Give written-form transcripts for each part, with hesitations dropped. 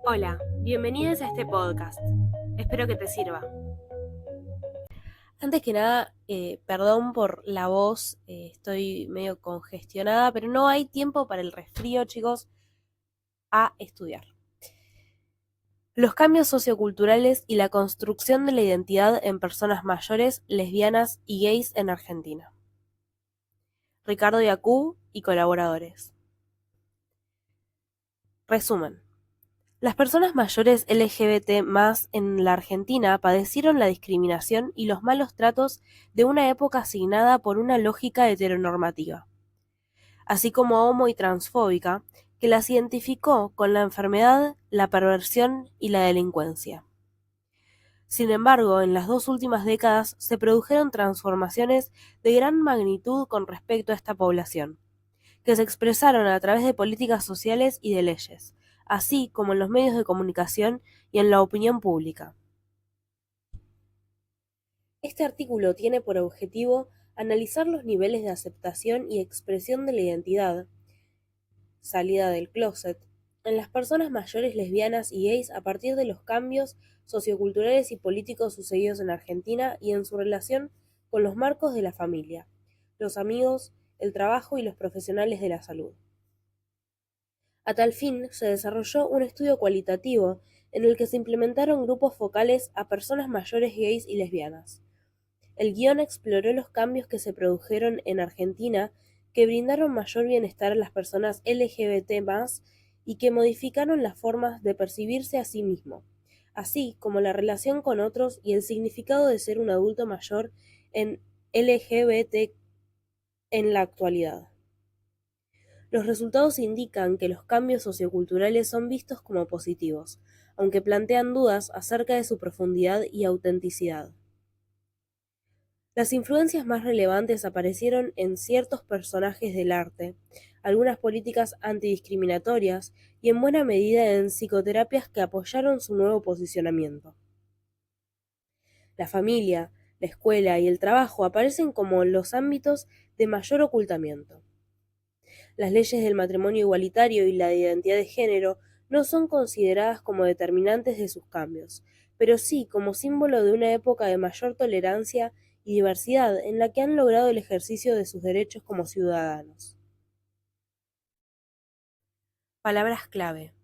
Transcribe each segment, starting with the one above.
Hola, bienvenidos a este podcast. Espero que te sirva. Antes que nada, perdón por la voz, estoy medio congestionada, pero no hay tiempo para el resfrío, chicos, a estudiar. Los cambios socioculturales y la construcción de la identidad en personas mayores, lesbianas y gays en Argentina. Ricardo Yacú y colaboradores. Resumen. Las personas mayores LGBT más en la Argentina padecieron la discriminación y los malos tratos de una época asignada por una lógica heteronormativa, así como homo y transfóbica, que las identificó con la enfermedad, la perversión y la delincuencia. Sin embargo, en las 2 últimas décadas se produjeron transformaciones de gran magnitud con respecto a esta población, que se expresaron a través de políticas sociales y de leyes, así como en los medios de comunicación y en la opinión pública. Este artículo tiene por objetivo analizar los niveles de aceptación y expresión de la identidad, salida del closet, en las personas mayores lesbianas y gays a partir de los cambios socioculturales y políticos sucedidos en Argentina y en su relación con los marcos de la familia, los amigos, el trabajo y los profesionales de la salud. A tal fin, se desarrolló un estudio cualitativo en el que se implementaron grupos focales a personas mayores gays y lesbianas. El guión exploró los cambios que se produjeron en Argentina que brindaron mayor bienestar a las personas LGBT+, y que modificaron las formas de percibirse a sí mismo, así como la relación con otros y el significado de ser un adulto mayor en LGBT en la actualidad. Los resultados indican que los cambios socioculturales son vistos como positivos, aunque plantean dudas acerca de su profundidad y autenticidad. Las influencias más relevantes aparecieron en ciertos personajes del arte, algunas políticas antidiscriminatorias y en buena medida en psicoterapias que apoyaron su nuevo posicionamiento. La familia, la escuela y el trabajo aparecen como los ámbitos de mayor ocultamiento. Las leyes del matrimonio igualitario y la identidad de género no son consideradas como determinantes de sus cambios, pero sí como símbolo de una época de mayor tolerancia y diversidad en la que han logrado el ejercicio de sus derechos como ciudadanos. Palabras clave: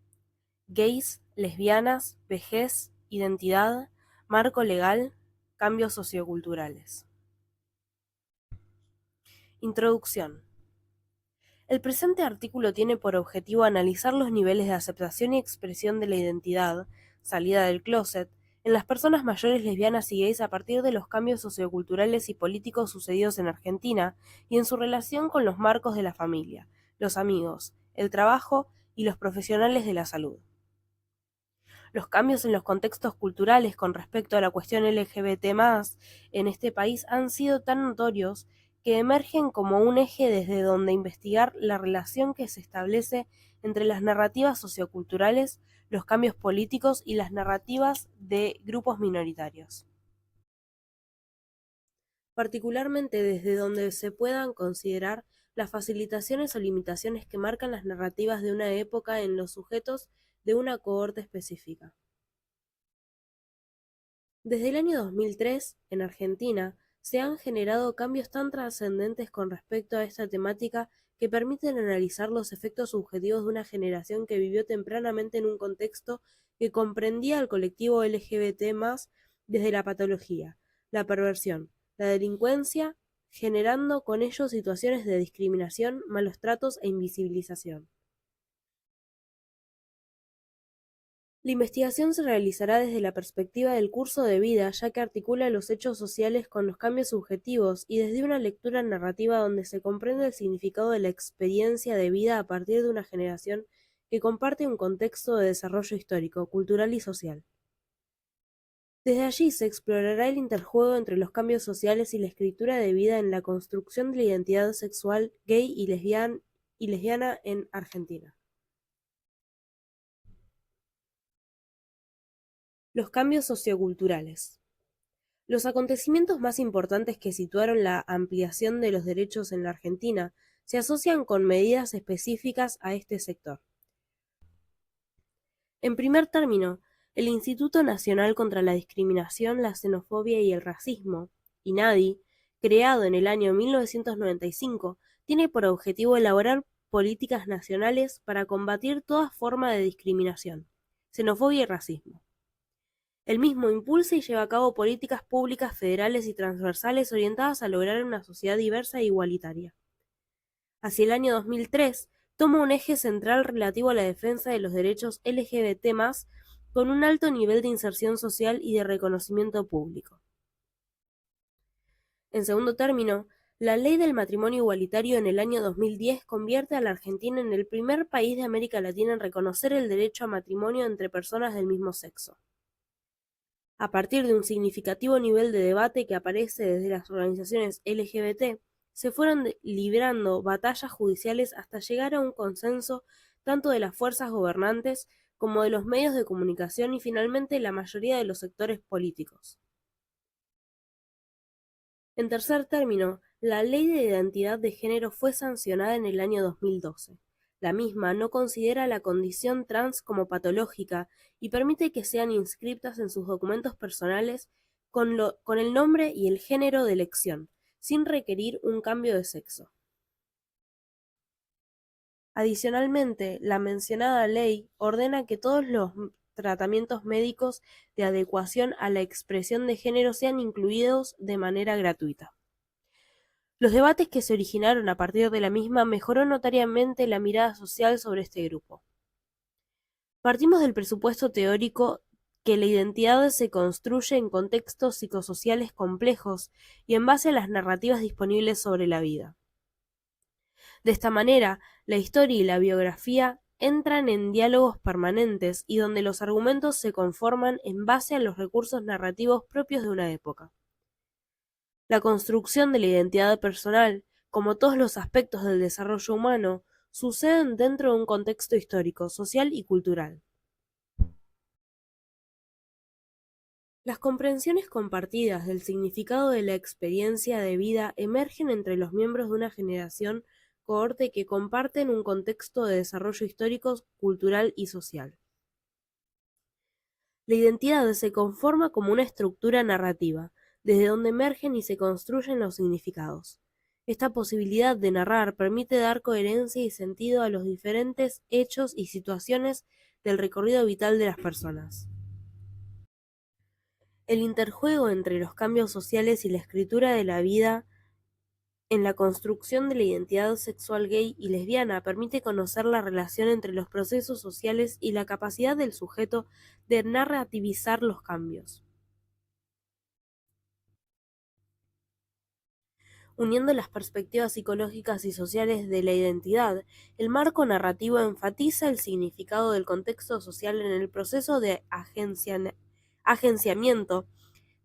gays, lesbianas, vejez, identidad, marco legal, cambios socioculturales. Introducción. El presente artículo tiene por objetivo analizar los niveles de aceptación y expresión de la identidad, salida del closet, en las personas mayores lesbianas y gays a partir de los cambios socioculturales y políticos sucedidos en Argentina y en su relación con los marcos de la familia, los amigos, el trabajo y los profesionales de la salud. Los cambios en los contextos culturales con respecto a la cuestión LGBT+, en este país han sido tan notorios que emergen como un eje desde donde investigar la relación que se establece entre las narrativas socioculturales, los cambios políticos y las narrativas de grupos minoritarios. Particularmente desde donde se puedan considerar las facilitaciones o limitaciones que marcan las narrativas de una época en los sujetos de una cohorte específica. Desde el año 2003, en Argentina, se han generado cambios tan trascendentes con respecto a esta temática que permiten analizar los efectos subjetivos de una generación que vivió tempranamente en un contexto que comprendía al colectivo LGBT+, desde la patología, la perversión, la delincuencia, generando con ello situaciones de discriminación, malos tratos e invisibilización. La investigación se realizará desde la perspectiva del curso de vida, ya que articula los hechos sociales con los cambios subjetivos y desde una lectura narrativa donde se comprende el significado de la experiencia de vida a partir de una generación que comparte un contexto de desarrollo histórico, cultural y social. Desde allí se explorará el interjuego entre los cambios sociales y la escritura de vida en la construcción de la identidad sexual gay y lesbiana en Argentina. Los cambios socioculturales. Los acontecimientos más importantes que situaron la ampliación de los derechos en la Argentina se asocian con medidas específicas a este sector. En primer término, el Instituto Nacional contra la Discriminación, la Xenofobia y el Racismo, INADI, creado en el año 1995, tiene por objetivo elaborar políticas nacionales para combatir toda forma de discriminación, xenofobia y racismo. El mismo impulsa y lleva a cabo políticas públicas federales y transversales orientadas a lograr una sociedad diversa e igualitaria. Hacia el año 2003, toma un eje central relativo a la defensa de los derechos LGBT+, con un alto nivel de inserción social y de reconocimiento público. En segundo término, la Ley del Matrimonio Igualitario en el año 2010 convierte a la Argentina en el primer país de América Latina en reconocer el derecho a matrimonio entre personas del mismo sexo. A partir de un significativo nivel de debate que aparece desde las organizaciones LGBT, se fueron librando batallas judiciales hasta llegar a un consenso tanto de las fuerzas gobernantes como de los medios de comunicación y finalmente la mayoría de los sectores políticos. En tercer término, la Ley de Identidad de Género fue sancionada en el año 2012. La misma no considera la condición trans como patológica y permite que sean inscriptas en sus documentos personales con el nombre y el género de elección, sin requerir un cambio de sexo. Adicionalmente, la mencionada ley ordena que todos los tratamientos médicos de adecuación a la expresión de género sean incluidos de manera gratuita. Los debates que se originaron a partir de la misma mejoró notoriamente la mirada social sobre este grupo. Partimos del presupuesto teórico que la identidad se construye en contextos psicosociales complejos y en base a las narrativas disponibles sobre la vida. De esta manera, la historia y la biografía entran en diálogos permanentes y donde los argumentos se conforman en base a los recursos narrativos propios de una época. La construcción de la identidad personal, como todos los aspectos del desarrollo humano, suceden dentro de un contexto histórico, social y cultural. Las comprensiones compartidas del significado de la experiencia de vida emergen entre los miembros de una generación cohorte que comparten un contexto de desarrollo histórico, cultural y social. La identidad se conforma como una estructura narrativa, desde donde emergen y se construyen los significados. Esta posibilidad de narrar permite dar coherencia y sentido a los diferentes hechos y situaciones del recorrido vital de las personas. El interjuego entre los cambios sociales y la escritura de la vida en la construcción de la identidad sexual gay y lesbiana permite conocer la relación entre los procesos sociales y la capacidad del sujeto de narrativizar los cambios. Uniendo las perspectivas psicológicas y sociales de la identidad, el marco narrativo enfatiza el significado del contexto social en el proceso de agenciamiento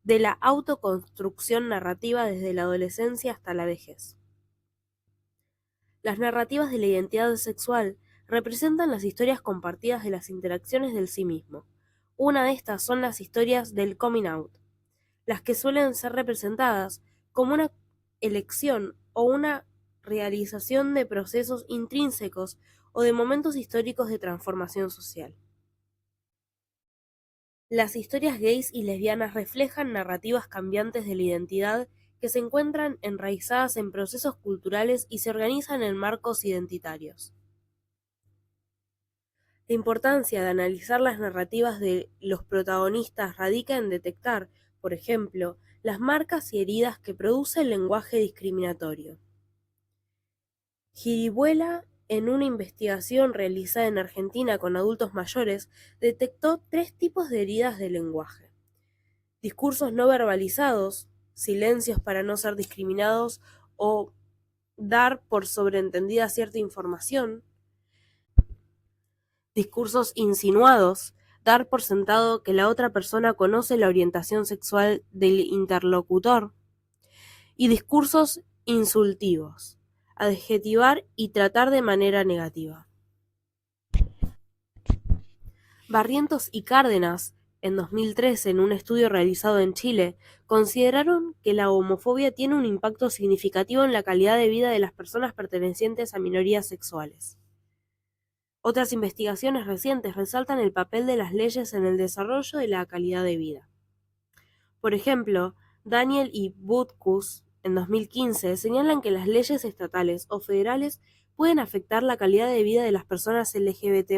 de la autoconstrucción narrativa desde la adolescencia hasta la vejez. Las narrativas de la identidad sexual representan las historias compartidas de las interacciones del sí mismo. Una de estas son las historias del coming out, las que suelen ser representadas como una elección o una realización de procesos intrínsecos o de momentos históricos de transformación social. Las historias gays y lesbianas reflejan narrativas cambiantes de la identidad que se encuentran enraizadas en procesos culturales y se organizan en marcos identitarios. La importancia de analizar las narrativas de los protagonistas radica en detectar, por ejemplo, las marcas y heridas que produce el lenguaje discriminatorio. Giribuela, en una investigación realizada en Argentina con adultos mayores, detectó 3 tipos de heridas del lenguaje: discursos no verbalizados, silencios para no ser discriminados o dar por sobreentendida cierta información; discursos insinuados, dar por sentado que la otra persona conoce la orientación sexual del interlocutor; y discursos insultivos, adjetivar y tratar de manera negativa. Barrientos y Cárdenas, en 2013, en un estudio realizado en Chile, consideraron que la homofobia tiene un impacto significativo en la calidad de vida de las personas pertenecientes a minorías sexuales. Otras investigaciones recientes resaltan el papel de las leyes en el desarrollo de la calidad de vida. Por ejemplo, Daniel y Butkus, en 2015, señalan que las leyes estatales o federales pueden afectar la calidad de vida de las personas LGBT+.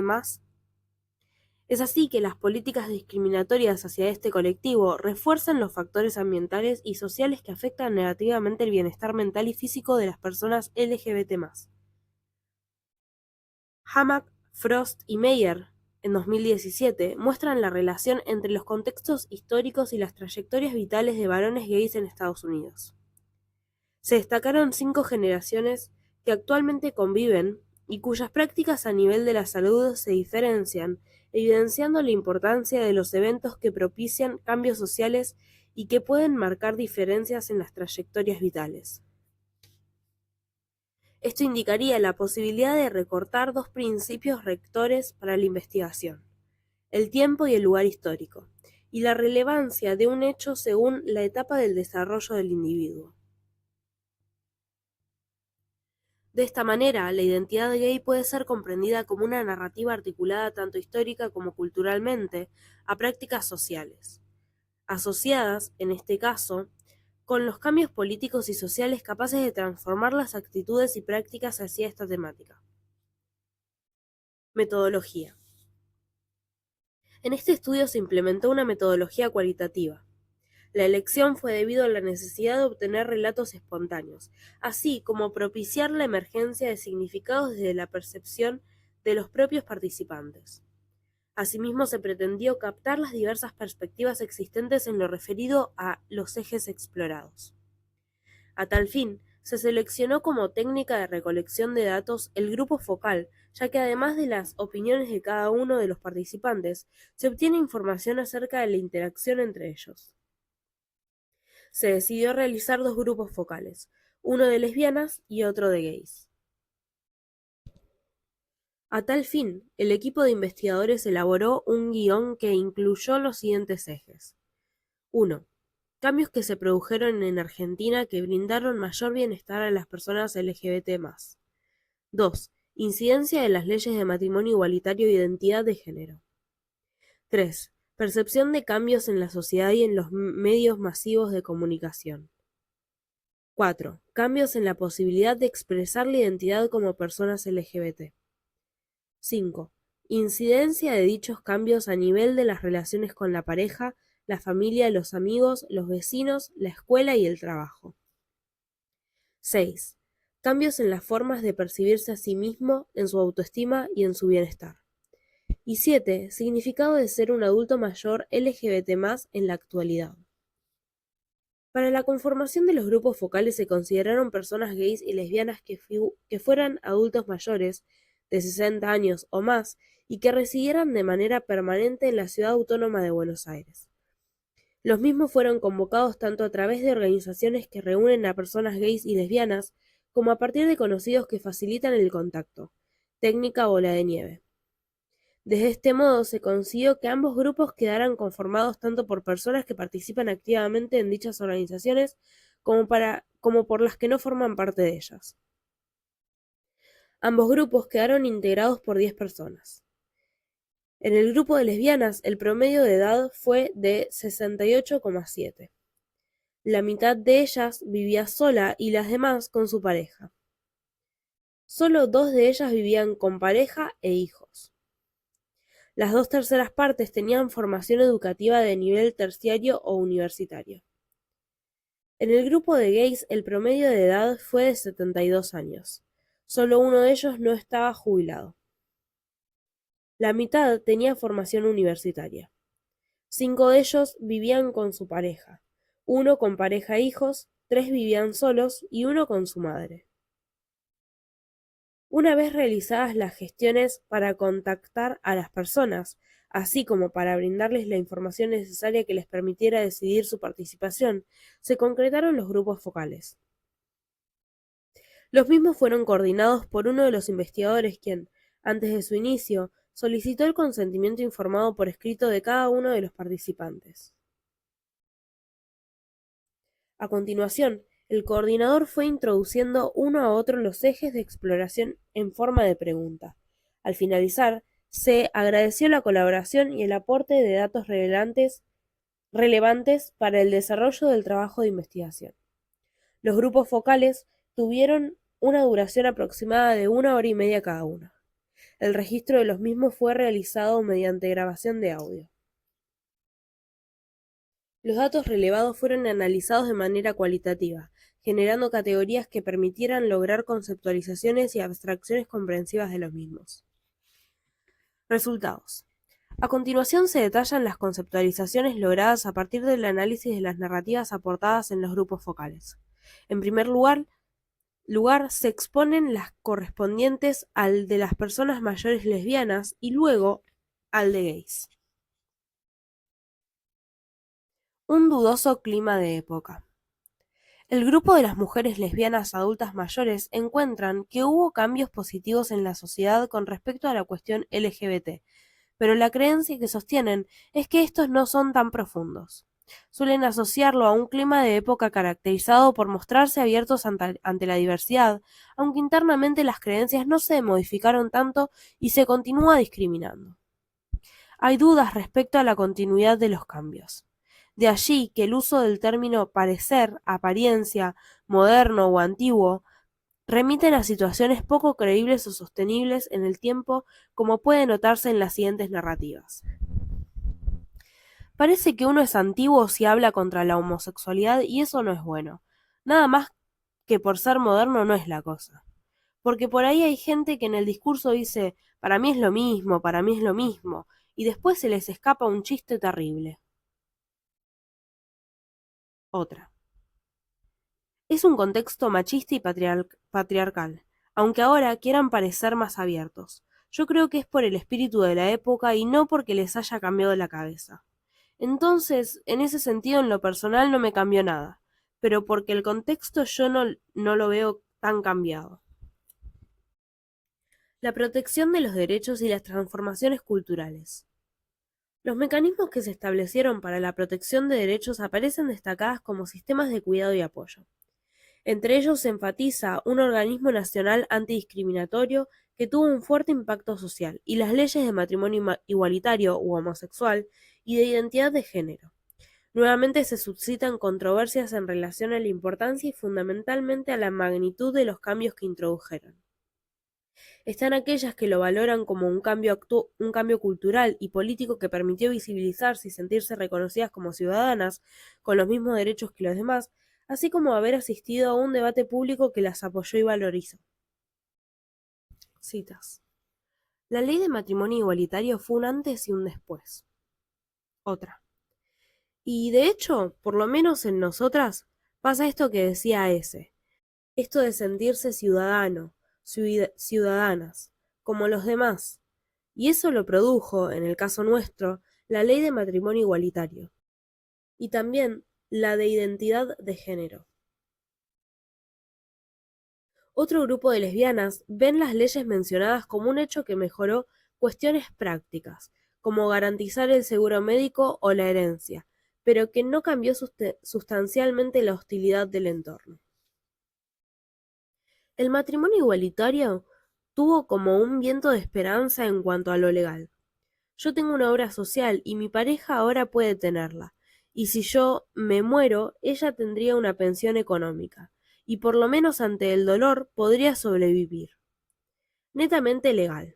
Es así que las políticas discriminatorias hacia este colectivo refuerzan los factores ambientales y sociales que afectan negativamente el bienestar mental y físico de las personas LGBT+. Hammack, Frost y Meyer, en 2017, muestran la relación entre los contextos históricos y las trayectorias vitales de varones gays en Estados Unidos. Se destacaron 5 generaciones que actualmente conviven y cuyas prácticas a nivel de la salud se diferencian, evidenciando la importancia de los eventos que propician cambios sociales y que pueden marcar diferencias en las trayectorias vitales. Esto indicaría la posibilidad de recortar 2 principios rectores para la investigación: el tiempo y el lugar histórico, y la relevancia de un hecho según la etapa del desarrollo del individuo. De esta manera, la identidad gay puede ser comprendida como una narrativa articulada tanto histórica como culturalmente a prácticas sociales, asociadas, en este caso, con los cambios políticos y sociales capaces de transformar las actitudes y prácticas hacia esta temática. Metodología. En este estudio se implementó una metodología cualitativa. La elección fue debido a la necesidad de obtener relatos espontáneos, así como propiciar la emergencia de significados desde la percepción de los propios participantes. Asimismo, se pretendió captar las diversas perspectivas existentes en lo referido a los ejes explorados. A tal fin, se seleccionó como técnica de recolección de datos el grupo focal, ya que además de las opiniones de cada uno de los participantes, se obtiene información acerca de la interacción entre ellos. Se decidió realizar 2 grupos focales, uno de lesbianas y otro de gays. A tal fin, el equipo de investigadores elaboró un guión que incluyó los siguientes ejes. 1. Cambios que se produjeron en Argentina que brindaron mayor bienestar a las personas LGBT+. 2. Incidencia de las leyes de matrimonio igualitario e identidad de género. 3. Percepción de cambios en la sociedad y en los medios masivos de comunicación. 4. Cambios en la posibilidad de expresar la identidad como personas LGBT. 5. Incidencia de dichos cambios a nivel de las relaciones con la pareja, la familia, los amigos, los vecinos, la escuela y el trabajo. 6. Cambios en las formas de percibirse a sí mismo, en su autoestima y en su bienestar. Y 7. Significado de ser un adulto mayor LGBT+ en la actualidad. Para la conformación de los grupos focales se consideraron personas gays y lesbianas que fueran adultos mayores, de 60 años o más, y que residieran de manera permanente en la Ciudad Autónoma de Buenos Aires. Los mismos fueron convocados tanto a través de organizaciones que reúnen a personas gays y lesbianas, como a partir de conocidos que facilitan el contacto, técnica bola de nieve. De este modo se consiguió que ambos grupos quedaran conformados tanto por personas que participan activamente en dichas organizaciones como por las que no forman parte de ellas. Ambos grupos quedaron integrados por 10 personas. En el grupo de lesbianas, el promedio de edad fue de 68,7. La mitad de ellas vivía sola y las demás con su pareja. Solo 2 de ellas vivían con pareja e hijos. Las 2 terceras partes tenían formación educativa de nivel terciario o universitario. En el grupo de gays, el promedio de edad fue de 72 años. Solo uno de ellos no estaba jubilado. La mitad tenía formación universitaria. 5 de ellos vivían con su pareja, 1 con pareja e hijos, 3 vivían solos y 1 con su madre. Una vez realizadas las gestiones para contactar a las personas, así como para brindarles la información necesaria que les permitiera decidir su participación, se concretaron los grupos focales. Los mismos fueron coordinados por uno de los investigadores quien, antes de su inicio, solicitó el consentimiento informado por escrito de cada uno de los participantes. A continuación, el coordinador fue introduciendo uno a otro los ejes de exploración en forma de pregunta, Al finalizar, se agradeció la colaboración y el aporte de datos relevantes para el desarrollo del trabajo de investigación. Los grupos focales tuvieron una duración aproximada de 1 hora y media cada uno. El registro de los mismos fue realizado mediante grabación de audio. Los datos relevados fueron analizados de manera cualitativa, generando categorías que permitieran lograr conceptualizaciones y abstracciones comprensivas de los mismos. Resultados. A continuación se detallan las conceptualizaciones logradas a partir del análisis de las narrativas aportadas en los grupos focales. En primer lugar se exponen las correspondientes al de las personas mayores lesbianas y luego al de gays. Un dudoso clima de época. El grupo de las mujeres lesbianas adultas mayores encuentran que hubo cambios positivos en la sociedad con respecto a la cuestión LGBT, pero la creencia que sostienen es que estos no son tan profundos. Suelen asociarlo a un clima de época caracterizado por mostrarse abiertos ante la diversidad, aunque internamente las creencias no se modificaron tanto y se continúa discriminando. Hay dudas respecto a la continuidad de los cambios. De allí que el uso del término parecer, apariencia, moderno o antiguo remiten a situaciones poco creíbles o sostenibles en el tiempo, como puede notarse en las siguientes narrativas. Parece que uno es antiguo si habla contra la homosexualidad y eso no es bueno. Nada más que por ser moderno no es la cosa. Porque por ahí hay gente que en el discurso dice, para mí es lo mismo, para mí es lo mismo, y después se les escapa un chiste terrible. Otra. Es un contexto machista y patriarcal, aunque ahora quieran parecer más abiertos. Yo creo que es por el espíritu de la época y no porque les haya cambiado la cabeza. Entonces, en ese sentido, en lo personal no me cambió nada, pero porque el contexto yo no lo veo tan cambiado. La protección de los derechos y las transformaciones culturales. Los mecanismos que se establecieron para la protección de derechos aparecen destacadas como sistemas de cuidado y apoyo. Entre ellos se enfatiza un organismo nacional antidiscriminatorio que tuvo un fuerte impacto social y las leyes de matrimonio igualitario u homosexual y de identidad de género. Nuevamente se suscitan controversias en relación a la importancia y fundamentalmente a la magnitud de los cambios que introdujeron. Están aquellas que lo valoran como un cambio cultural y político que permitió visibilizarse y sentirse reconocidas como ciudadanas, con los mismos derechos que los demás, así como haber asistido a un debate público que las apoyó y valorizó. Citas. La ley de matrimonio igualitario fue un antes y un después. Otra. Y de hecho, por lo menos en nosotras, pasa esto que decía ese, esto de sentirse ciudadano, ciudadanas, como los demás. Y eso lo produjo, en el caso nuestro, la ley de matrimonio igualitario. Y también la de identidad de género. Otro grupo de lesbianas ven las leyes mencionadas como un hecho que mejoró cuestiones prácticas, como garantizar el seguro médico o la herencia, pero que no cambió sustancialmente la hostilidad del entorno. El matrimonio igualitario tuvo como un viento de esperanza en cuanto a lo legal. Yo tengo una obra social y mi pareja ahora puede tenerla, y si yo me muero, ella tendría una pensión económica, y por lo menos ante el dolor podría sobrevivir. Netamente legal.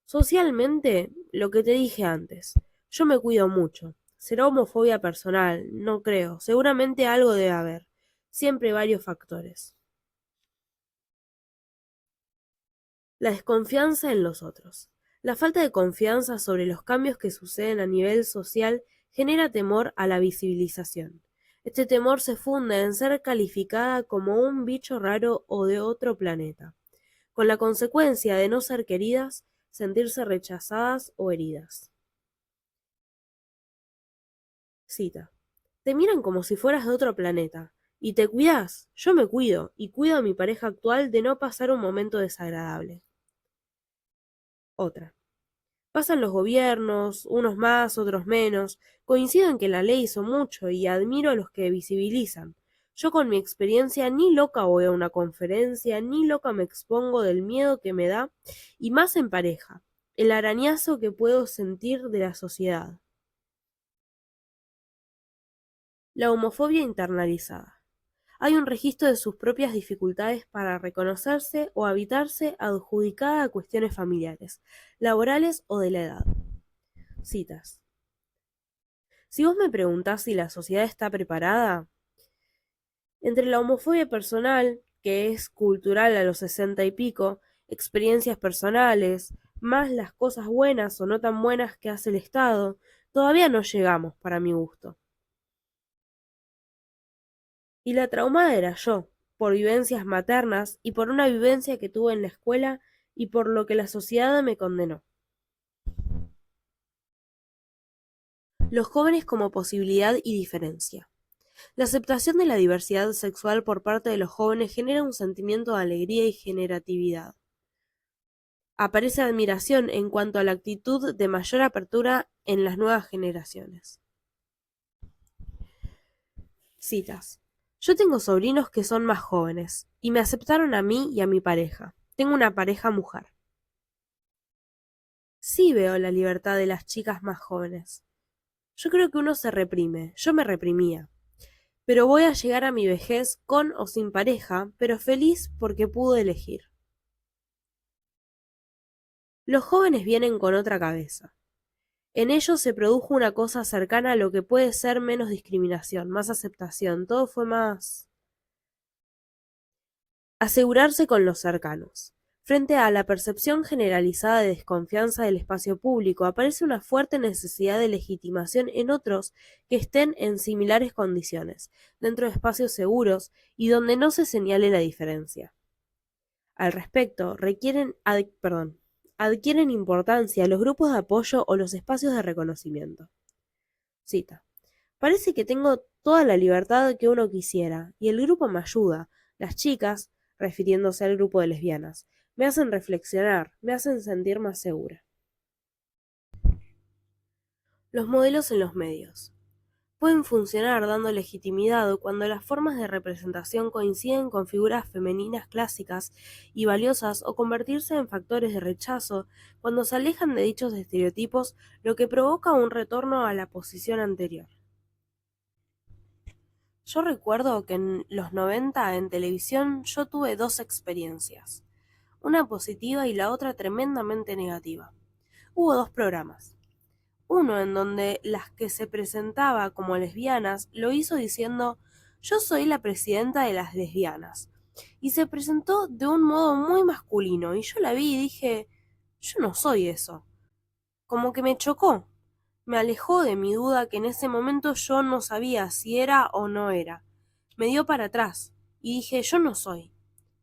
Socialmente, lo que te dije antes, yo me cuido mucho. Será homofobia personal, no creo, seguramente algo debe haber, siempre varios factores. La desconfianza en los otros. La falta de confianza sobre los cambios que suceden a nivel social genera temor a la visibilización. Este temor se funda en ser calificada como un bicho raro o de otro planeta, con la consecuencia de no ser queridas, sentirse rechazadas o heridas. Cita. Te miran como si fueras de otro planeta. ¿Y te cuidas? Yo me cuido, y cuido a mi pareja actual de no pasar un momento desagradable. Otra. Pasan los gobiernos, unos más, otros menos. Coincido en que la ley hizo mucho y admiro a los que visibilizan. Yo con mi experiencia ni loca voy a una conferencia, ni loca me expongo del miedo que me da, y más en pareja, el arañazo que puedo sentir de la sociedad. La homofobia internalizada. Hay un registro de sus propias dificultades para reconocerse o habitarse adjudicada a cuestiones familiares, laborales o de la edad. Citas. Si vos me preguntás si la sociedad está preparada, entre la homofobia personal, que es cultural a los 60 y pico, experiencias personales, más las cosas buenas o no tan buenas que hace el Estado, todavía no llegamos, para mi gusto. Y la traumada era yo, por vivencias maternas y por una vivencia que tuve en la escuela y por lo que la sociedad me condenó. Los jóvenes como posibilidad y diferencia. La aceptación de la diversidad sexual por parte de los jóvenes genera un sentimiento de alegría y generatividad. Aparece admiración en cuanto a la actitud de mayor apertura en las nuevas generaciones. Citas. Yo tengo sobrinos que son más jóvenes, y me aceptaron a mí y a mi pareja. Tengo una pareja mujer. Sí veo la libertad de las chicas más jóvenes. Yo creo que uno se reprime, yo me reprimía. Pero voy a llegar a mi vejez con o sin pareja, pero feliz porque pude elegir. Los jóvenes vienen con otra cabeza. En ellos se produjo una cosa cercana a lo que puede ser menos discriminación, más aceptación, todo fue más asegurarse con los cercanos. Frente a la percepción generalizada de desconfianza del espacio público, aparece una fuerte necesidad de legitimación en otros que estén en similares condiciones, dentro de espacios seguros y donde no se señale la diferencia. Al respecto, adquieren importancia los grupos de apoyo o los espacios de reconocimiento. Cita. Parece que tengo toda la libertad que uno quisiera, y el grupo me ayuda. Las chicas, refiriéndose al grupo de lesbianas, me hacen reflexionar, me hacen sentir más segura. Los modelos en los medios. Pueden funcionar dando legitimidad cuando las formas de representación coinciden con figuras femeninas clásicas y valiosas o convertirse en factores de rechazo cuando se alejan de dichos estereotipos, lo que provoca un retorno a la posición anterior. Yo recuerdo que en los 90 en televisión yo tuve dos experiencias, una positiva y la otra tremendamente negativa. Hubo dos programas. Uno en donde las que se presentaba como lesbianas lo hizo diciendo yo soy la presidenta de las lesbianas. Y se presentó de un modo muy masculino y yo la vi y dije yo no soy eso. Como que me chocó. Me alejó de mi duda que en ese momento yo no sabía si era o no era. Me dio para atrás y dije yo no soy.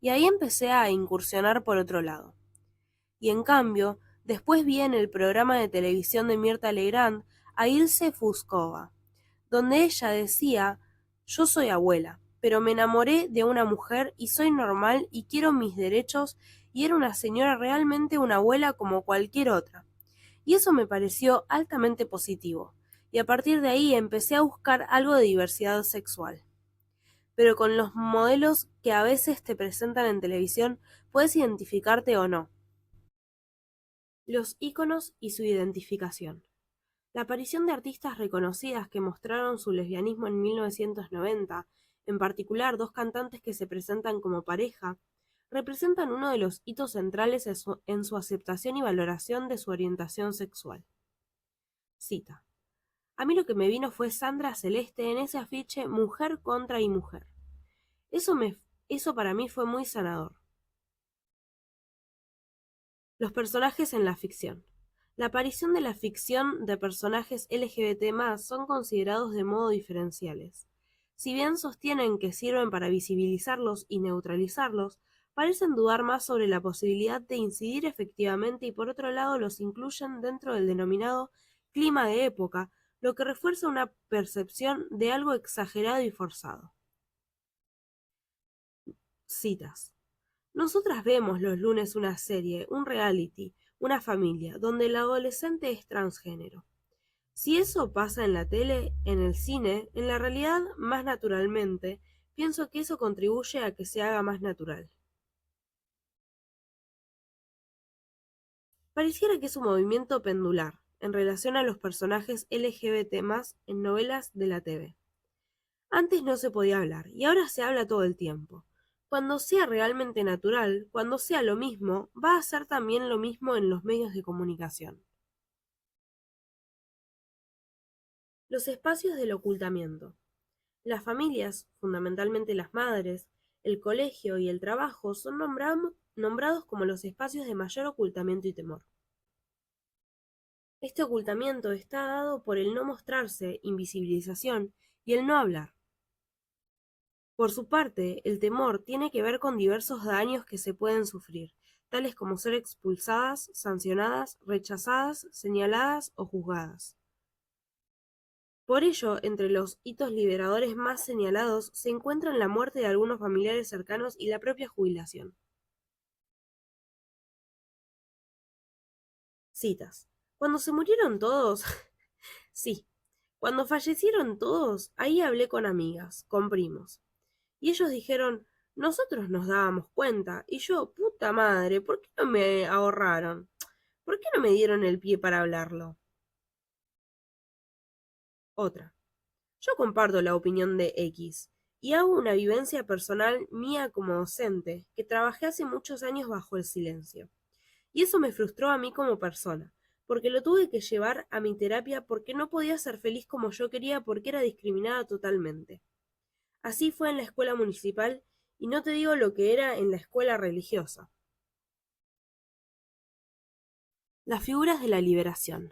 Y ahí empecé a incursionar por otro lado. Y en cambio, después vi en el programa de televisión de Mirta Legrand a Ilse Fuscova, donde ella decía, yo soy abuela, pero me enamoré de una mujer y soy normal y quiero mis derechos y era una señora realmente una abuela como cualquier otra. Y eso me pareció altamente positivo, y a partir de ahí empecé a buscar algo de diversidad sexual. Pero con los modelos que a veces te presentan en televisión, puedes identificarte o no. Los íconos y su identificación. La aparición de artistas reconocidas que mostraron su lesbianismo en 1990, en particular dos cantantes que se presentan como pareja, representan uno de los hitos centrales en su aceptación y valoración de su orientación sexual. Cita. A mí lo que me vino fue Sandra Celeste en ese afiche Mujer contra y Mujer. Eso para mí fue muy sanador. Los personajes en la ficción. La aparición de la ficción de personajes LGBT+ son considerados de modo diferenciales. Si bien sostienen que sirven para visibilizarlos y neutralizarlos, parecen dudar más sobre la posibilidad de incidir efectivamente y por otro lado los incluyen dentro del denominado clima de época, lo que refuerza una percepción de algo exagerado y forzado. Citas. Nosotras vemos los lunes una serie, un reality, una familia, donde el adolescente es transgénero. Si eso pasa en la tele, en el cine, en la realidad, más naturalmente, Pienso que eso contribuye a que se haga más natural. Pareciera que es un movimiento pendular en relación a los personajes LGBT+ en novelas de la TV. Antes no se podía hablar, y ahora se habla todo el tiempo. Cuando sea realmente natural, cuando sea lo mismo, va a ser también lo mismo en los medios de comunicación. Los espacios del ocultamiento. Las familias, fundamentalmente las madres, el colegio y el trabajo son nombrados como los espacios de mayor ocultamiento y temor. Este ocultamiento está dado por el no mostrarse, invisibilización y el no hablar. Por su parte, el temor tiene que ver con diversos daños que se pueden sufrir, tales como ser expulsadas, sancionadas, rechazadas, señaladas o juzgadas. Por ello, entre los hitos liberadores más señalados se encuentran la muerte de algunos familiares cercanos y la propia jubilación. Citas. Cuando se murieron todos, sí, cuando fallecieron todos, ahí hablé con amigas, con primos. Y ellos dijeron, nosotros nos dábamos cuenta. Y yo, puta madre, ¿por qué no me ahorraron? ¿Por qué no me dieron el pie para hablarlo? Otra. Yo comparto la opinión de X y hago una vivencia personal mía como docente, que trabajé hace muchos años bajo el silencio. Y eso me frustró a mí como persona, porque lo tuve que llevar a mi terapia porque no podía ser feliz como yo quería porque era discriminada totalmente. Así fue en la escuela municipal y no te digo lo que era en la escuela religiosa. Las figuras de la liberación.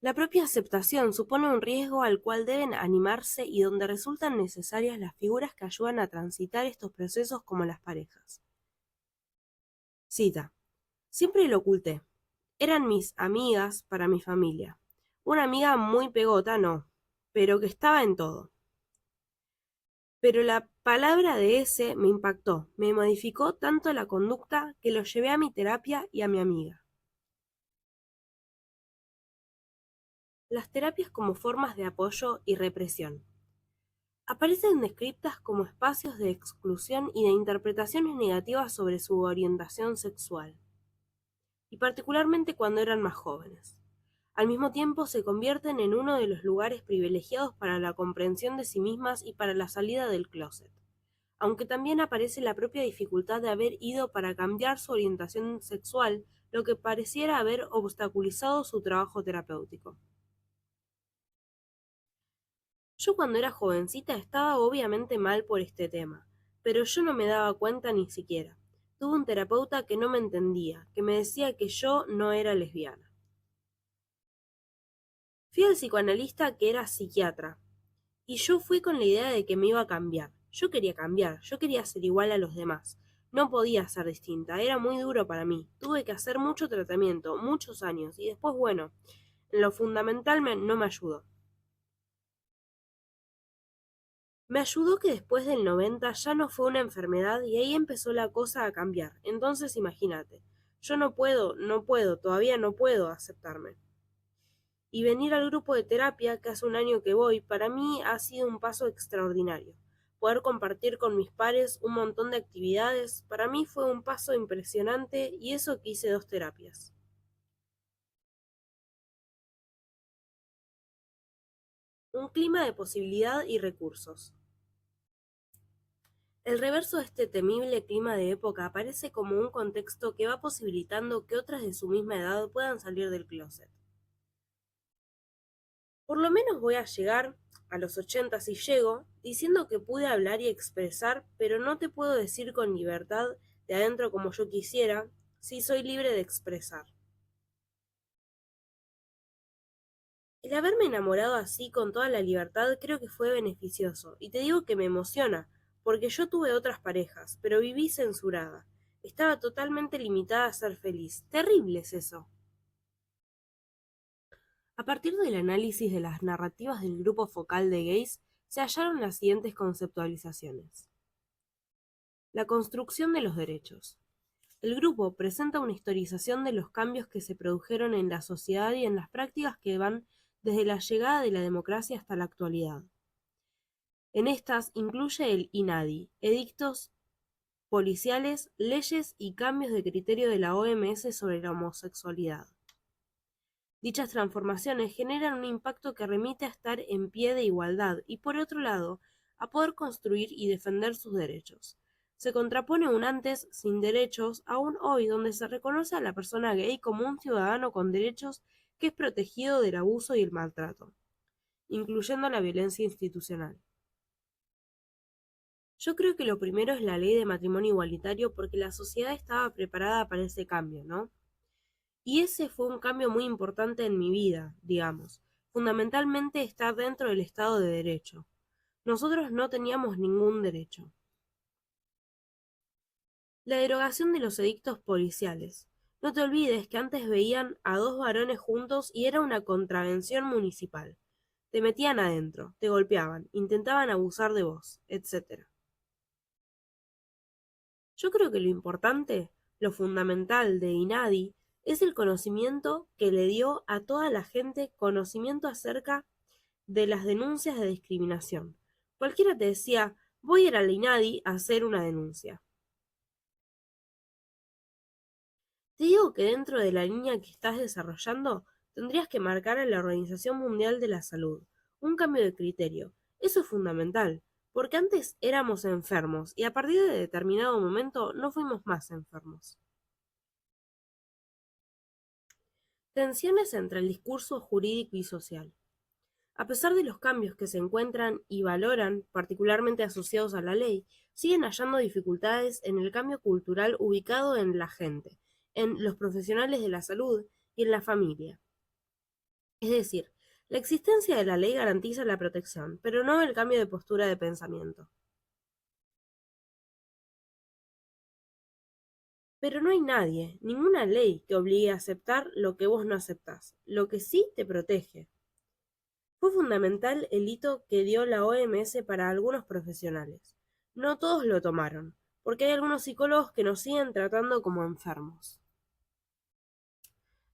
La propia aceptación supone un riesgo al cual deben animarse y donde resultan necesarias las figuras que ayudan a transitar estos procesos como las parejas. Cita. Siempre lo oculté. Eran mis amigas para mi familia. Una amiga muy pegota, no, pero que estaba en todo. Pero la palabra de ese me impactó, me modificó tanto la conducta que lo llevé a mi terapia y a mi amiga. Las terapias como formas de apoyo y represión. Aparecen descritas como espacios de exclusión y de interpretaciones negativas sobre su orientación sexual, y particularmente cuando eran más jóvenes. Al mismo tiempo se convierten en uno de los lugares privilegiados para la comprensión de sí mismas y para la salida del closet, aunque también aparece la propia dificultad de haber ido para cambiar su orientación sexual, lo que pareciera haber obstaculizado su trabajo terapéutico. Yo cuando era jovencita estaba obviamente mal por este tema, pero yo no me daba cuenta ni siquiera. Tuve un terapeuta que no me entendía, que me decía que yo no era lesbiana. Fui al psicoanalista que era psiquiatra, y yo fui con la idea de que me iba a cambiar. Yo quería cambiar, yo quería ser igual a los demás. No podía ser distinta, era muy duro para mí. Tuve que hacer mucho tratamiento, muchos años, y después, bueno, en lo fundamental no me ayudó. Me ayudó que después del 90 ya no fue una enfermedad y ahí empezó la cosa a cambiar. Entonces imagínate, yo no puedo, todavía no puedo aceptarme. Y venir al grupo de terapia, que hace un año que voy, para mí ha sido un paso extraordinario. Poder compartir con mis pares un montón de actividades, para mí fue un paso impresionante y eso que hice 2 terapias. Un clima de posibilidad y recursos. El reverso de este temible clima de época aparece como un contexto que va posibilitando que otras de su misma edad puedan salir del closet. Por lo menos voy a llegar a los 80 si llego, diciendo que pude hablar y expresar, pero no te puedo decir con libertad de adentro como yo quisiera, si soy libre de expresar. El haberme enamorado así con toda la libertad creo que fue beneficioso, y te digo que me emociona, porque yo tuve otras parejas, pero viví censurada. Estaba totalmente limitada a ser feliz. Terrible es eso. A partir del análisis de las narrativas del grupo focal de gays, se hallaron las siguientes conceptualizaciones. La construcción de los derechos. El grupo presenta una historización de los cambios que se produjeron en la sociedad y en las prácticas que van desde la llegada de la democracia hasta la actualidad. En estas incluye el INADI, edictos policiales, leyes y cambios de criterio de la OMS sobre la homosexualidad. Dichas transformaciones generan un impacto que remite a estar en pie de igualdad y, por otro lado, a poder construir y defender sus derechos. Se contrapone un antes sin derechos a un hoy donde se reconoce a la persona gay como un ciudadano con derechos que es protegido del abuso y el maltrato, incluyendo la violencia institucional. Yo creo que lo primero es la ley de matrimonio igualitario porque la sociedad estaba preparada para ese cambio, ¿no? Y ese fue un cambio muy importante en mi vida, digamos. Fundamentalmente estar dentro del Estado de Derecho. Nosotros no teníamos ningún derecho. La derogación de los edictos policiales. No te olvides que antes veían a dos varones juntos y era una contravención municipal. Te metían adentro, te golpeaban, intentaban abusar de vos, etc. Yo creo que lo importante, lo fundamental de INADI es el conocimiento que le dio a toda la gente conocimiento acerca de las denuncias de discriminación. Cualquiera te decía, voy a ir al INADI a hacer una denuncia. Te digo que dentro de la línea que estás desarrollando, tendrías que marcar a la Organización Mundial de la Salud un cambio de criterio. Eso es fundamental, porque antes éramos enfermos y a partir de determinado momento no fuimos más enfermos. Tensiones entre el discurso jurídico y social. A pesar de los cambios que se encuentran y valoran, particularmente asociados a la ley, siguen hallando dificultades en el cambio cultural ubicado en la gente, en los profesionales de la salud y en la familia. Es decir, la existencia de la ley garantiza la protección, pero no el cambio de postura de pensamiento. Pero no hay nadie, ninguna ley que obligue a aceptar lo que vos no aceptás, lo que sí te protege. Fue fundamental el hito que dio la OMS para algunos profesionales. No todos lo tomaron, porque hay algunos psicólogos que nos siguen tratando como enfermos.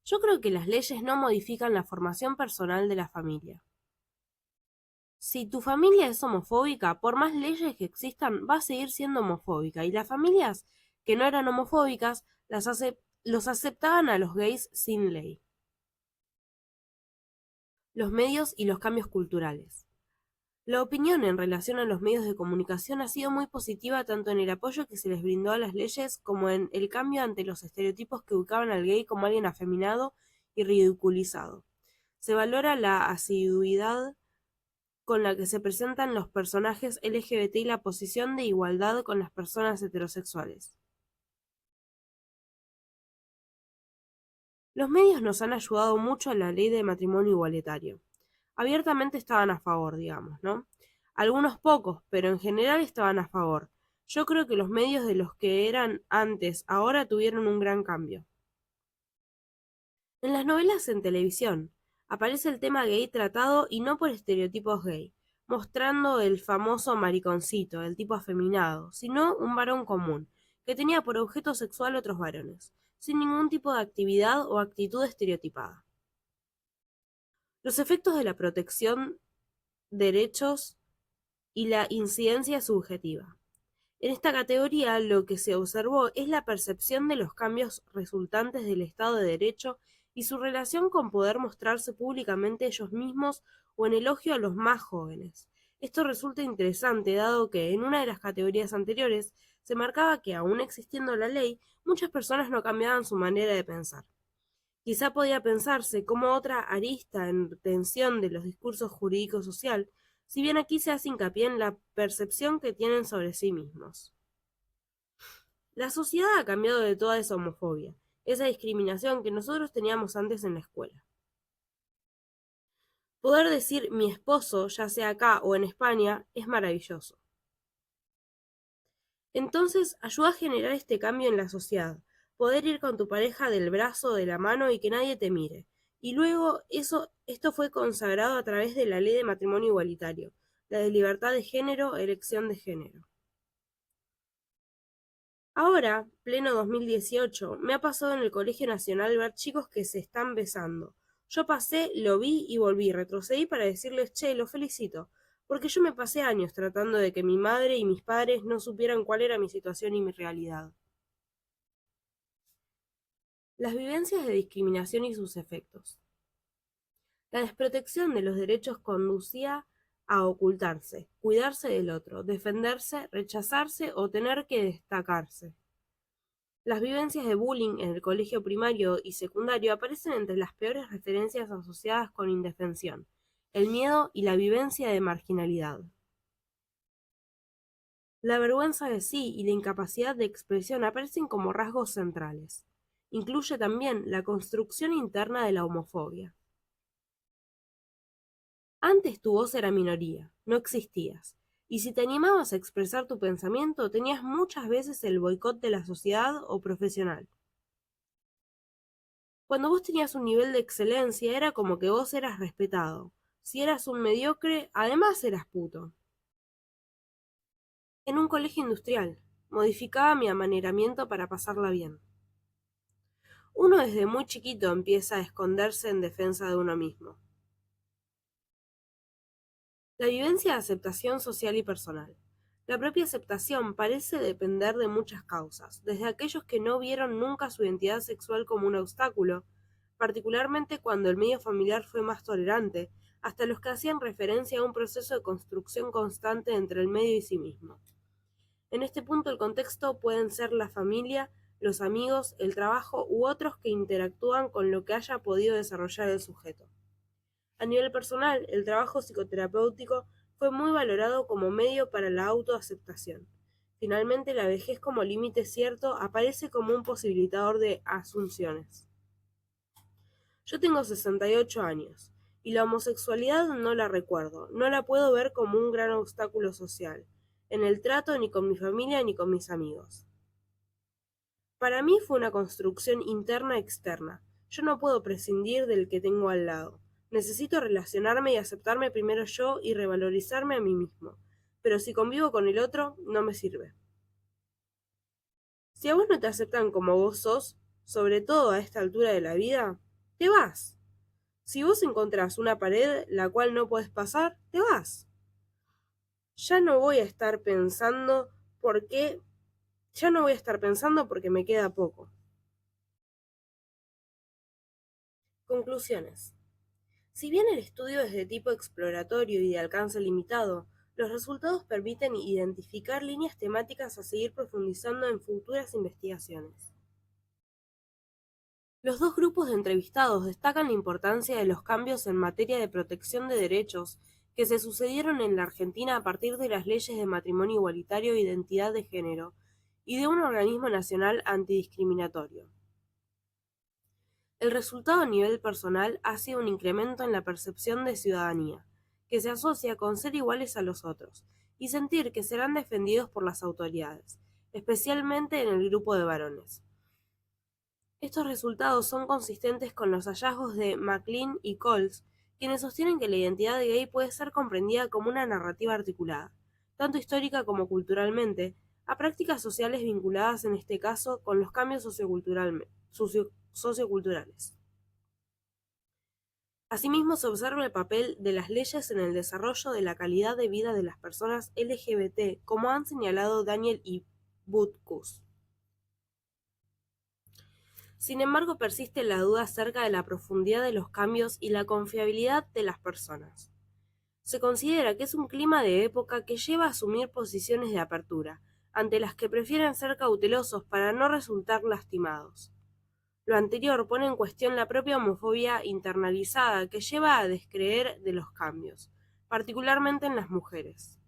Yo creo que las leyes no modifican la formación personal de la familia. Si tu familia es homofóbica, por más leyes que existan, va a seguir siendo homofóbica, y las familias que no eran homofóbicas los aceptaban a los gays sin ley. Los medios y los cambios culturales. La opinión en relación a los medios de comunicación ha sido muy positiva tanto en el apoyo que se les brindó a las leyes como en el cambio ante los estereotipos que ubicaban al gay como alguien afeminado y ridiculizado. Se valora la asiduidad con la que se presentan los personajes LGBT y la posición de igualdad con las personas heterosexuales. Los medios nos han ayudado mucho a la ley de matrimonio igualitario. Abiertamente estaban a favor, digamos, ¿no? Algunos pocos, pero en general estaban a favor. Yo creo que los medios de los que eran antes ahora tuvieron un gran cambio. En las novelas en televisión aparece el tema gay tratado y no por estereotipos gay, mostrando el famoso mariconcito, el tipo afeminado, sino un varón común, que tenía por objeto sexual otros varones, sin ningún tipo de actividad o actitud estereotipada. Los efectos de la protección, derechos y la incidencia subjetiva. En esta categoría lo que se observó es la percepción de los cambios resultantes del Estado de Derecho y su relación con poder mostrarse públicamente ellos mismos o en elogio a los más jóvenes. Esto resulta interesante dado que en una de las categorías anteriores se marcaba que, aún existiendo la ley, muchas personas no cambiaban su manera de pensar. Quizá podía pensarse como otra arista en tensión de los discursos jurídico-social, si bien aquí se hace hincapié en la percepción que tienen sobre sí mismos. La sociedad ha cambiado de toda esa homofobia, esa discriminación que nosotros teníamos antes en la escuela. Poder decir mi esposo, ya sea acá o en España, es maravilloso. Entonces, ayuda a generar este cambio en la sociedad, poder ir con tu pareja del brazo, de la mano y que nadie te mire. Y luego esto fue consagrado a través de la ley de matrimonio igualitario, la de libertad de género, elección de género. Ahora, pleno 2018, me ha pasado en el Colegio Nacional ver chicos que se están besando. Yo pasé, lo vi y volví, retrocedí para decirles, che, lo felicito, porque yo me pasé años tratando de que mi madre y mis padres no supieran cuál era mi situación y mi realidad. Las vivencias de discriminación y sus efectos. La desprotección de los derechos conducía a ocultarse, cuidarse del otro, defenderse, rechazarse o tener que destacarse. Las vivencias de bullying en el colegio primario y secundario aparecen entre las peores referencias asociadas con indefensión, el miedo y la vivencia de marginalidad. La vergüenza de sí y la incapacidad de expresión aparecen como rasgos centrales. Incluye también la construcción interna de la homofobia. Antes tu voz era minoría, no existías, y si te animabas a expresar tu pensamiento tenías muchas veces el boicot de la sociedad o profesional. Cuando vos tenías un nivel de excelencia era como que vos eras respetado. Si eras un mediocre, además eras puto. En un colegio industrial, modificaba mi amaneramiento para pasarla bien. Uno desde muy chiquito empieza a esconderse en defensa de uno mismo. La vivencia de aceptación social y personal. La propia aceptación parece depender de muchas causas, desde aquellos que no vieron nunca su identidad sexual como un obstáculo, particularmente cuando el medio familiar fue más tolerante, hasta los que hacían referencia a un proceso de construcción constante entre el medio y sí mismo. En este punto el contexto pueden ser la familia, los amigos, el trabajo u otros que interactúan con lo que haya podido desarrollar el sujeto. A nivel personal, el trabajo psicoterapéutico fue muy valorado como medio para la autoaceptación. Finalmente, la vejez como límite cierto aparece como un posibilitador de asunciones. Yo tengo 68 años, y la homosexualidad no la recuerdo, no la puedo ver como un gran obstáculo social, en el trato ni con mi familia ni con mis amigos. Para mí fue una construcción interna-externa. Yo no puedo prescindir del que tengo al lado. Necesito relacionarme y aceptarme primero yo y revalorizarme a mí mismo. Pero si convivo con el otro, no me sirve. Si a vos no te aceptan como vos sos, sobre todo a esta altura de la vida, te vas. Si vos encontrás una pared la cual no podés pasar, te vas. Ya no voy a estar pensando por qué, ya no voy a estar pensando porque me queda poco. Conclusiones. Si bien el estudio es de tipo exploratorio y de alcance limitado, los resultados permiten identificar líneas temáticas a seguir profundizando en futuras investigaciones. Los dos grupos de entrevistados destacan la importancia de los cambios en materia de protección de derechos que se sucedieron en la Argentina a partir de las leyes de matrimonio igualitario e identidad de género y de un organismo nacional antidiscriminatorio. El resultado a nivel personal ha sido un incremento en la percepción de ciudadanía, que se asocia con ser iguales a los otros, y sentir que serán defendidos por las autoridades, especialmente en el grupo de varones. Estos resultados son consistentes con los hallazgos de MacLean y Coles, quienes sostienen que la identidad de gay puede ser comprendida como una narrativa articulada, tanto histórica como culturalmente, a prácticas sociales vinculadas en este caso con los cambios socioculturales. Asimismo, se observa el papel de las leyes en el desarrollo de la calidad de vida de las personas LGBT, como han señalado Daniel y Butkus. Sin embargo, persiste la duda acerca de la profundidad de los cambios y la confiabilidad de las personas. Se considera que es un clima de época que lleva a asumir posiciones de apertura, ante las que prefieren ser cautelosos para no resultar lastimados. Lo anterior pone en cuestión la propia homofobia internalizada que lleva a descreer de los cambios, particularmente en las mujeres.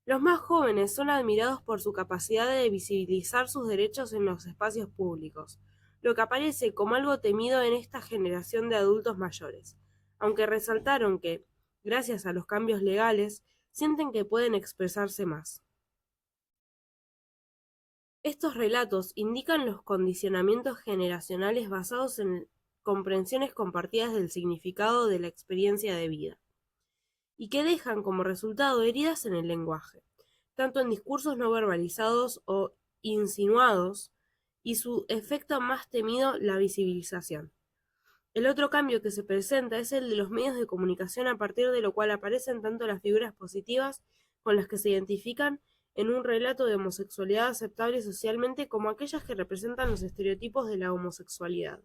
Los más jóvenes son admirados por su capacidad de visibilizar sus derechos en los espacios públicos, lo que aparece como algo temido en esta generación de adultos mayores, aunque resaltaron que, gracias a los cambios legales, sienten que pueden expresarse más. Estos relatos indican los condicionamientos generacionales basados en comprensiones compartidas del significado de la experiencia de vida, y que dejan como resultado heridas en el lenguaje, tanto en discursos no verbalizados o insinuados, y su efecto más temido, la visibilización. El otro cambio que se presenta es el de los medios de comunicación, a partir de lo cual aparecen tanto las figuras positivas con las que se identifican en un relato de homosexualidad aceptable socialmente, como aquellas que representan los estereotipos de la homosexualidad.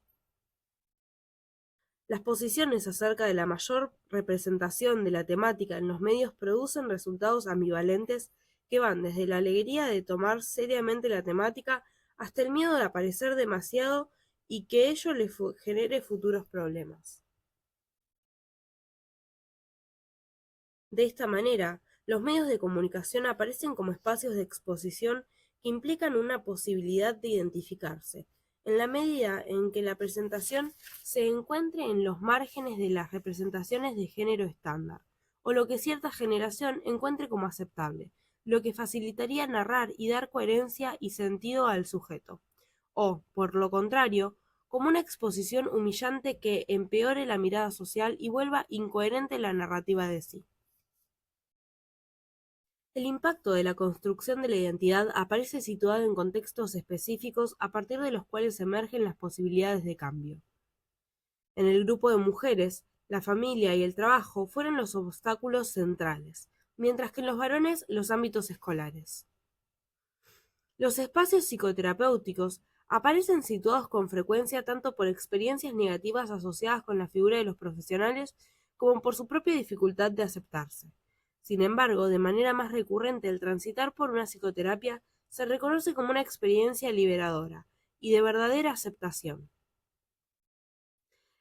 Las posiciones acerca de la mayor representación de la temática en los medios producen resultados ambivalentes que van desde la alegría de tomar seriamente la temática hasta el miedo de aparecer demasiado y que ello le genere futuros problemas. De esta manera, los medios de comunicación aparecen como espacios de exposición que implican una posibilidad de identificarse, en la medida en que la presentación se encuentre en los márgenes de las representaciones de género estándar, o lo que cierta generación encuentre como aceptable, lo que facilitaría narrar y dar coherencia y sentido al sujeto, o, por lo contrario, como una exposición humillante que empeore la mirada social y vuelva incoherente la narrativa de sí. El impacto de la construcción de la identidad aparece situado en contextos específicos a partir de los cuales emergen las posibilidades de cambio. En el grupo de mujeres, la familia y el trabajo fueron los obstáculos centrales, mientras que en los varones los ámbitos escolares. Los espacios psicoterapéuticos aparecen situados con frecuencia tanto por experiencias negativas asociadas con la figura de los profesionales como por su propia dificultad de aceptarse. Sin embargo, de manera más recurrente, el transitar por una psicoterapia se reconoce como una experiencia liberadora y de verdadera aceptación.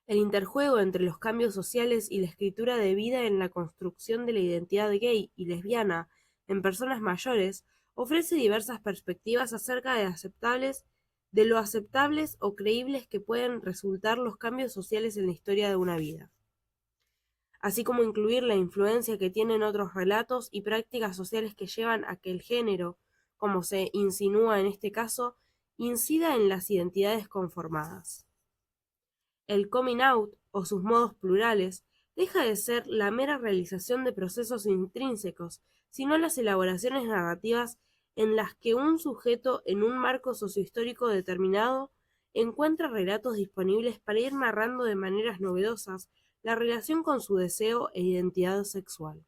El interjuego entre los cambios sociales y la escritura de vida en la construcción de la identidad gay y lesbiana en personas mayores ofrece diversas perspectivas acerca de lo aceptables o creíbles que pueden resultar los cambios sociales en la historia de una vida, así como incluir la influencia que tienen otros relatos y prácticas sociales que llevan a que el género, como se insinúa en este caso, incida en las identidades conformadas. El coming out, o sus modos plurales, deja de ser la mera realización de procesos intrínsecos, sino las elaboraciones narrativas en las que un sujeto en un marco sociohistórico determinado encuentra relatos disponibles para ir narrando de maneras novedosas la relación con su deseo e identidad sexual.